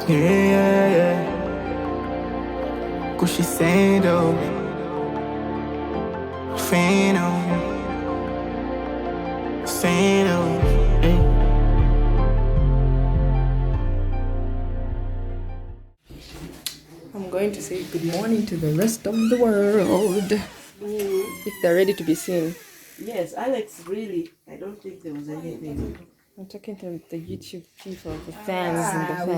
Yeah, yeah. What she saying though? Phantom. Phantom. Hey. I'm going to say good morning to the rest of the world. If they're ready to be seen. Yes, Alex, really, I don't think there was anything. I'm talking to the YouTube people, the fans and the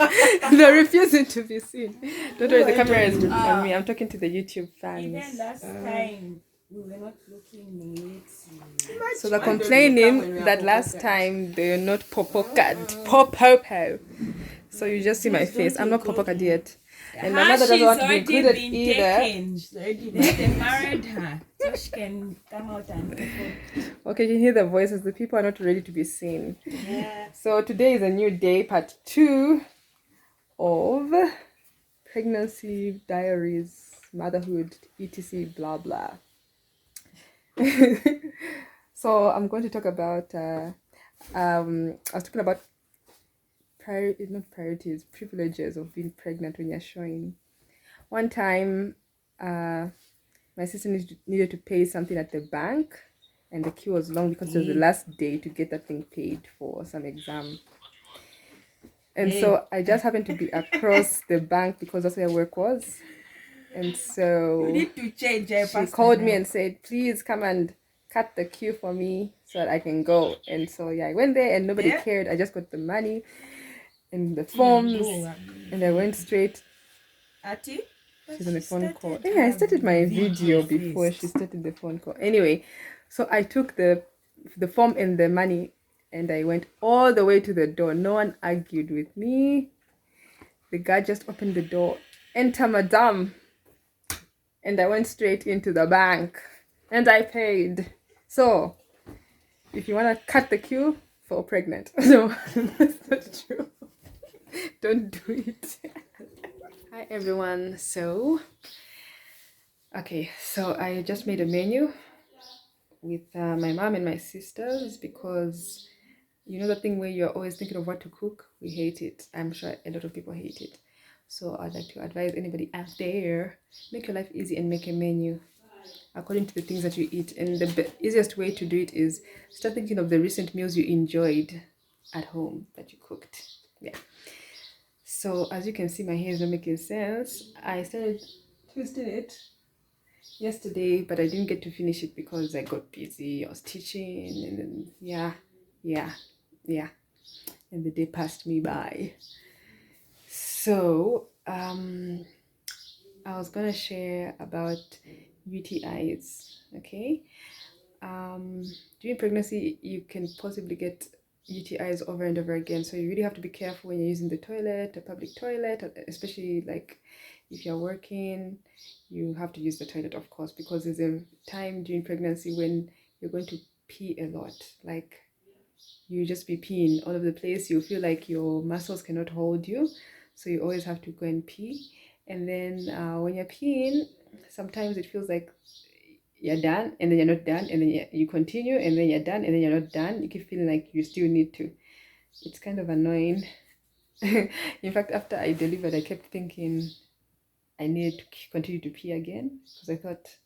fans. They're refusing to be seen. Don't worry, the camera is on me. I'm talking to the YouTube fans. Even last time, we were not looking neat. So they're complaining that last time they're not popo. So you just see my face. I'm not popo yet. And my mother doesn't want to be included either. They married her, so she can come out and Okay, you hear the voices. The people are not ready to be seen. Yeah. So today is a new day, part 2 of pregnancy diaries, motherhood, etc. blah blah. So I'm going to talk about. I was talking about privileges of being pregnant when you're showing. One time, my sister needed to pay something at the bank, and the queue was long because it was the last day to get that thing paid for some exam. And so I just happened to be across the bank because that's where work was. And so you need to change. She called me and said, please come and cut the queue for me so that I can go. And so I went there and nobody cared. I just got the money and the forms and I went straight. She's on the phone call. Yeah, I started my video before she started the phone call. Anyway, so I took the form and the money and I went all the way to the door. No one argued with me. The guy just opened the door. Enter, madam. And I went straight into the bank. And I paid. So, if you want to cut the queue, fall pregnant. No, that's not true. Don't do it. Hi everyone. So I just made a menu with my mom and my sisters because you know the thing where you're always thinking of what to cook. We hate it. I'm sure a lot of people hate it. So I'd like to advise anybody out there, make your life easy and make a menu according to the things that you eat. And the easiest way to do it is start thinking of the recent meals you enjoyed at home that you cooked. Yeah. So as you can see, my hair is not making sense. I started twisting it yesterday, but I didn't get to finish it because I got busy. I was teaching and then yeah. And the day passed me by. So I was gonna share about UTIs. Okay. During pregnancy, you can possibly get UTIs over and over again. So you really have to be careful when you're using the toilet, a public toilet, especially like if you're working, you have to use the toilet, of course, because there's a time during pregnancy when you're going to pee a lot. Like you just be peeing all over the place. You feel like your muscles cannot hold you. So you always have to go and pee. And then when you're peeing, sometimes it feels like you're done and then you're not done, and then you continue and then you're done and then you're not done. You keep feeling like you still need to. It's kind of annoying. In fact, after I delivered, I kept thinking I needed to continue to pee again because I thought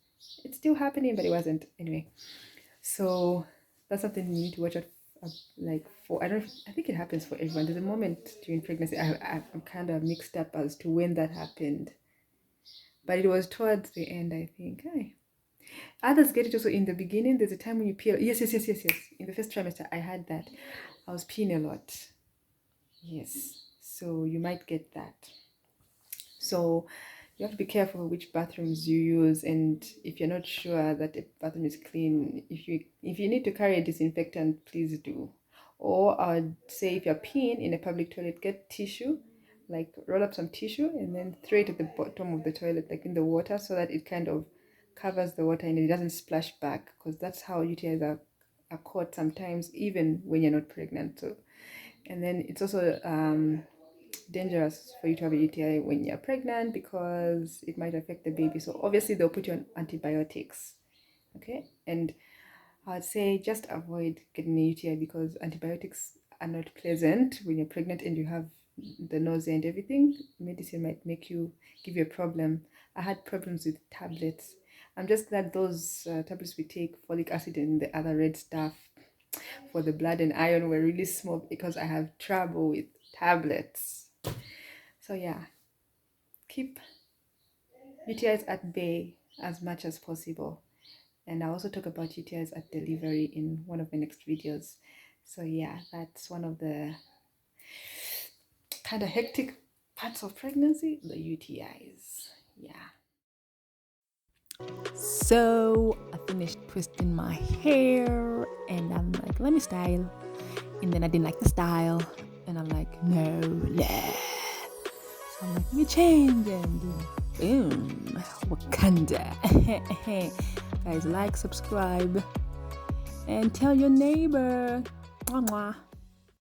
it's still happening, but it wasn't. Anyway, so that's something you need to watch out for. I think it happens for everyone. There's a moment during pregnancy I'm kind of mixed up as to when that happened, but it was towards the end, I think. Others get it also in the beginning. There's a time when you pee. Yes. In the first trimester, I had that. I was peeing a lot. Yes. So you might get that. So you have to be careful which bathrooms you use, and if you're not sure that the bathroom is clean, if you need to carry a disinfectant, please do. Or I'd say if you're peeing in a public toilet, get tissue, like roll up some tissue and then throw it at the bottom of the toilet, like in the water, so that it kind of covers the water and it doesn't splash back, because that's how UTIs are caught sometimes, even when you're not pregnant. So, and then it's also dangerous for you to have a UTI when you're pregnant because it might affect the baby. So obviously they'll put you on antibiotics. Okay, and I'd say just avoid getting a UTI because antibiotics are not pleasant when you're pregnant and you have the nausea and everything. Medicine might give you a problem. I had problems with tablets. I'm just glad those tablets we take, folic acid and the other red stuff for the blood and iron, were really small because I have trouble with tablets. So yeah, keep UTIs at bay as much as possible. And I also talk about UTIs at delivery in one of my next videos. So yeah, that's one of the kind of hectic parts of pregnancy, the UTIs. Yeah. So I finished twisting my hair and I'm like, let me style. And then I didn't like the style. And I'm like, no. So I'm like, let me change, and boom, Wakanda. Guys, like, subscribe, and tell your neighbor. Mwah, mwah.